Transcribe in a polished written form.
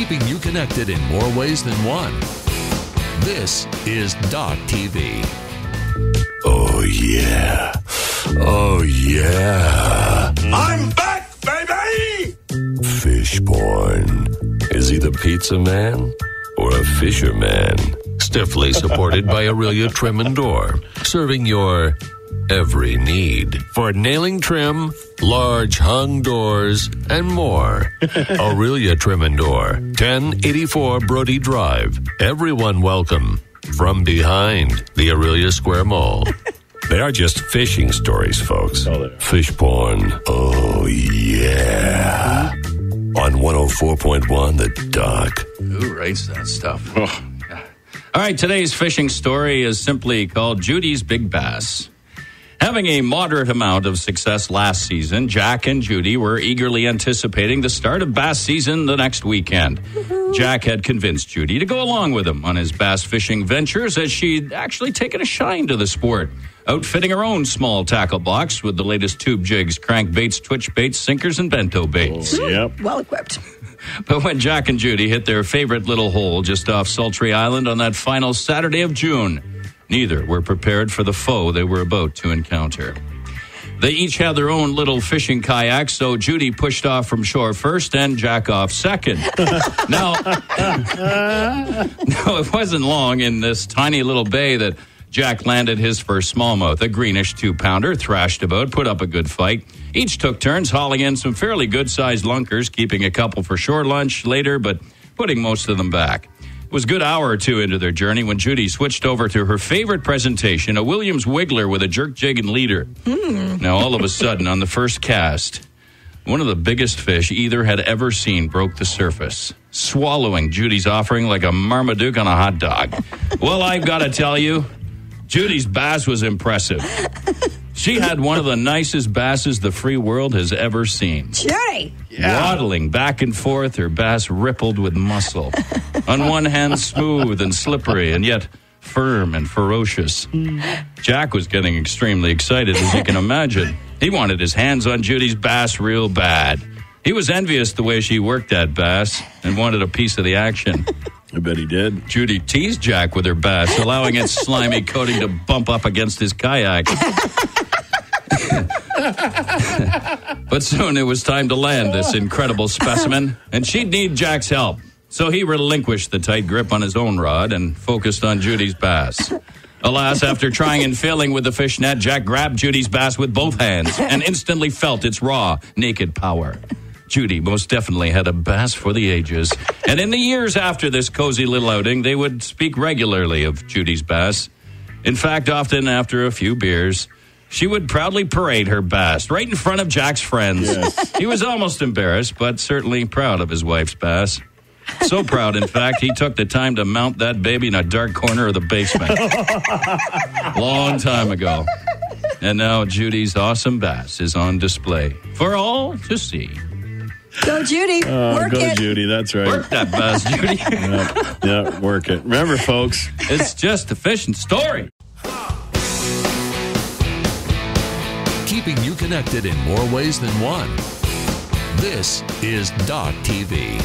keeping you connected in more ways than one. This is Doc TV. Oh, yeah. Oh, yeah. I'm back, baby! Fish porn. Is he the pizza man or a fisherman? Stiffly supported by Aurelia Trim and Door, serving your every need for nailing trim, large hung doors, and more. Aurelia Trim and Door, 1084 Brody Drive. Everyone welcome from behind the Aurelia Square Mall. They are just fishing stories, folks. Oh, they are. Fish porn. Oh, yeah. On 104.1 The Doc. Who writes that stuff? Oh. All right, today's fishing story is simply called Judy's Big Bass. Having a moderate amount of success last season, Jack and Judy were eagerly anticipating the start of bass season the next weekend. Jack had convinced Judy to go along with him on his bass fishing ventures, as she'd actually taken a shine to the sport, outfitting her own small tackle box with the latest tube jigs, crankbaits, twitch baits, sinkers, and bento baits. Oh, yep. Well equipped. But when Jack and Judy hit their favorite little hole just off Sultry Island on that final Saturday of June, neither were prepared for the foe they were about to encounter. They each had their own little fishing kayaks, so Judy pushed off from shore first and Jack off second. No, it wasn't long in this tiny little bay that Jack landed his first smallmouth, a greenish 2-pounder, thrashed about, put up a good fight. Each took turns hauling in some fairly good-sized lunkers, keeping a couple for shore lunch later, but putting most of them back. It was a good hour or two into their journey when Judy switched over to her favorite presentation, a Williams Wiggler with a jerk jig and leader. Now, all of a sudden, on the first cast, one of the biggest fish either had ever seen broke the surface, swallowing Judy's offering like a Marmaduke on a hot dog. Well, I've got to tell you, Judy's bass was impressive. She had one of the nicest basses the free world has ever seen. Judy! Waddling back and forth, her bass rippled with muscle. On one hand, smooth and slippery, and yet firm and ferocious. Jack was getting extremely excited, as you can imagine. He wanted his hands on Judy's bass real bad. He was envious the way she worked that bass and wanted a piece of the action. I bet he did. Judy teased Jack with her bass, allowing its slimy coating to bump up against his kayak. But soon it was time to land this incredible specimen, and she'd need Jack's help. So he relinquished the tight grip on his own rod and focused on Judy's bass. Alas, after trying and failing with the fish net, Jack grabbed Judy's bass with both hands and instantly felt its raw, naked power. Judy most definitely had a bass for the ages. And in the years after this cozy little outing, they would speak regularly of Judy's bass. In fact, often after a few beers, she would proudly parade her bass right in front of Jack's friends. Yes. He was almost embarrassed, but certainly proud of his wife's bass. So proud, in fact, he took the time to mount that baby in a dark corner of the basement. Long time ago. And now Judy's awesome bass is on display for all to see. Go, Judy. Work Go, it. Judy. That's right. Work that bass, Judy. Yeah, work it. Remember, folks. It's just a fishing story. Keeping you connected in more ways than one. This is Doc TV.